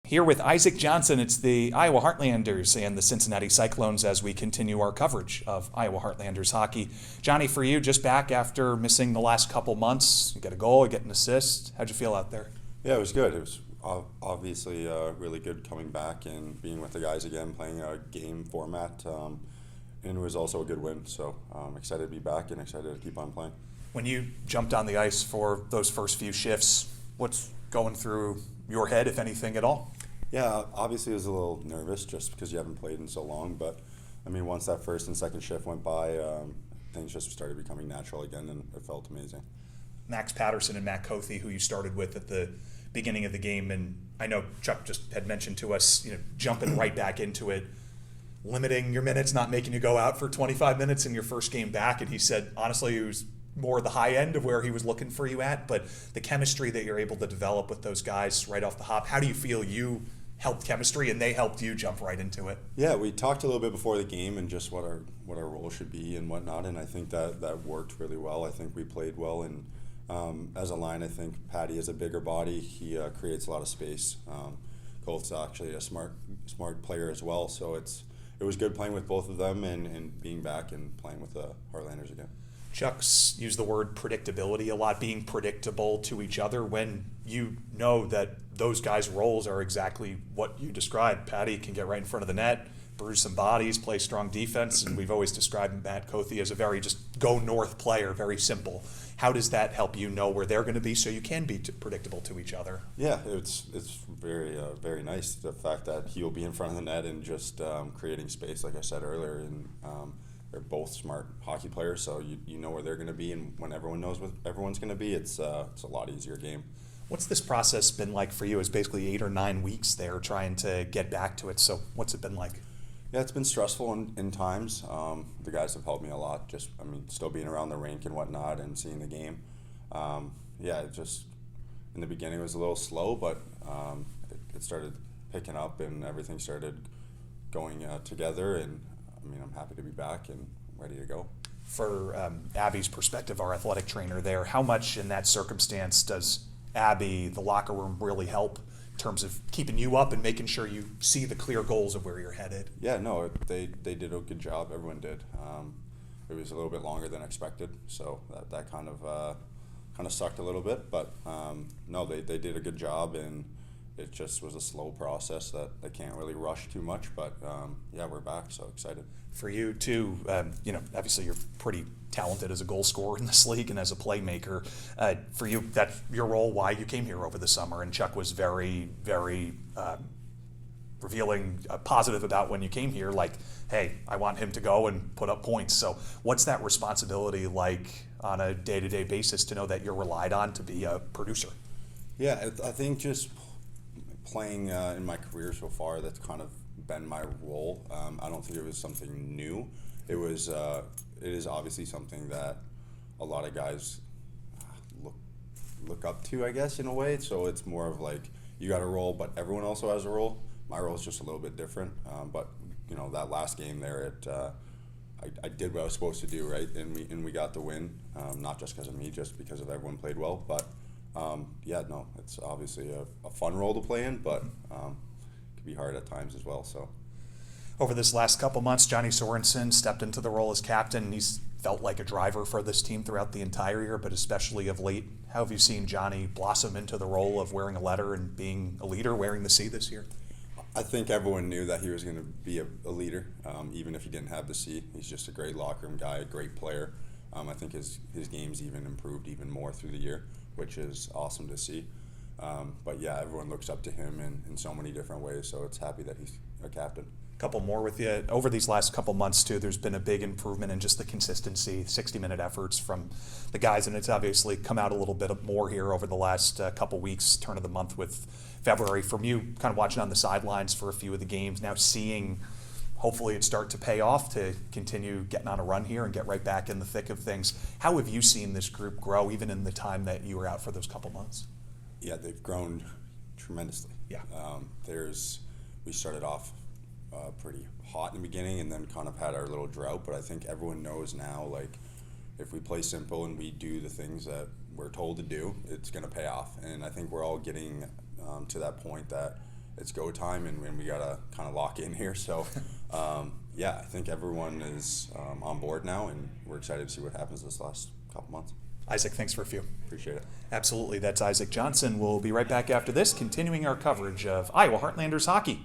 Here with Isaac Johnson, it's the Iowa Heartlanders and the Cincinnati Cyclones as we continue our coverage of Iowa Heartlanders hockey. Johnny, for you, just back after missing the last couple months, you get a goal, you get an assist. How'd you feel out there? Yeah, it was good. It was obviously really good coming back and being with the guys again, playing a game format, and it was also a good win. So I'm excited to be back and excited to keep on playing. When you jumped on the ice for those first few shifts, what's going through your head, if anything at all? Yeah, obviously I was a little nervous just because you haven't played in so long, but I mean, once that first and second shift went by, things just started becoming natural again, and it felt amazing. Max Patterson and Matt Cothe, who you started with at the beginning of the game, and I know Chuck just had mentioned to us, jumping right back into it, limiting your minutes, not making you go out for 25 minutes in your first game back, and he said, honestly, it was more the high end of where he was looking for you at, but the chemistry that you're able to develop with those guys right off the hop, how do you feel you helped chemistry and they helped you jump right into it? Yeah, we talked a little bit before the game and just what our role should be and whatnot, and I think that worked really well. I think we played well, and as a line, I think Patty is a bigger body. He creates a lot of space. Colt's actually a smart player as well, so it was good playing with both of them and being back and playing with the Heartlanders again. Chuck's used the word predictability a lot, being predictable to each other when you know that those guys' roles are exactly what you described. Patty can get right in front of the net, bruise some bodies, play strong defense, and we've always described Matt Cothe as a very just go north player, very simple. How does that help you know where they're going to be so you can be predictable to each other? Yeah, it's very nice, the fact that he'll be in front of the net and just creating space, like I said earlier, and they're both smart hockey players, so you know where they're going to be, and when everyone knows where everyone's going to be, it's a lot easier game. What's this process been like for you? It's basically 8 or 9 weeks there trying to get back to it, so what's it been like? Yeah, it's been stressful in times. The guys have helped me a lot, still being around the rink and whatnot and seeing the game. Just in the beginning it was a little slow, but it started picking up and everything started going together, and I'm happy to be back and ready to go. For Abby's perspective, our athletic trainer there, how much in that circumstance does Abby, the locker room, really help in terms of keeping you up and making sure you see the clear goals of where you're headed? Yeah, no, they did a good job. Everyone did. It was a little bit longer than expected, so that kind of sucked a little bit. But no, they did a good job, and it just was a slow process that they can't really rush too much. But we're back, so excited. For you too, obviously you're pretty talented as a goal scorer in this league and as a playmaker. For you, that's your role, why you came here over the summer, and Chuck was very, very revealing, positive about when you came here, like, hey, I want him to go and put up points. So what's that responsibility like on a day-to-day basis to know that you're relied on to be a producer? Yeah, I think just playing in my career so far, that's kind of been my role. I don't think it was something new. It is obviously something that a lot of guys look up to, I guess, in a way. So it's more of like, you got a role, but everyone also has a role. My role is just a little bit different. But that last game there, I did what I was supposed to do, right? And we got the win, not just because of me, just because of everyone played well. But it's obviously a fun role to play in, but it can be hard at times as well. So, over this last couple months, Johnny Sorensen stepped into the role as captain. He's felt like a driver for this team throughout the entire year, but especially of late. How have you seen Johnny blossom into the role of wearing a letter and being a leader, wearing the C this year? I think everyone knew that he was going to be a leader, even if he didn't have the C. He's just a great locker room guy, a great player. I think his game's even improved even more through the year, which is awesome to see. Everyone looks up to him in so many different ways, so it's happy that he's a captain. Couple more with you. Over these last couple months too, there's been a big improvement in just the consistency, 60-minute efforts from the guys, and it's obviously come out a little bit more here over the last couple weeks, turn of the month with February. From you kind of watching on the sidelines for a few of the games, now seeing hopefully it start to pay off to continue getting on a run here and get right back in the thick of things. How have you seen this group grow even in the time that you were out for those couple months? Yeah, they've grown tremendously. Yeah. We started off pretty hot in the beginning and then kind of had our little drought, but I think everyone knows now, like, if we play simple and we do the things that we're told to do, it's going to pay off. And I think we're all getting to that point that it's go time, and we gotta kind of lock in here. So, yeah, I think everyone is on board now, and we're excited to see what happens this last couple months. Isaac, thanks for a few. Appreciate it. Absolutely. That's Isaac Johnson. We'll be right back after this, continuing our coverage of Iowa Heartlanders hockey.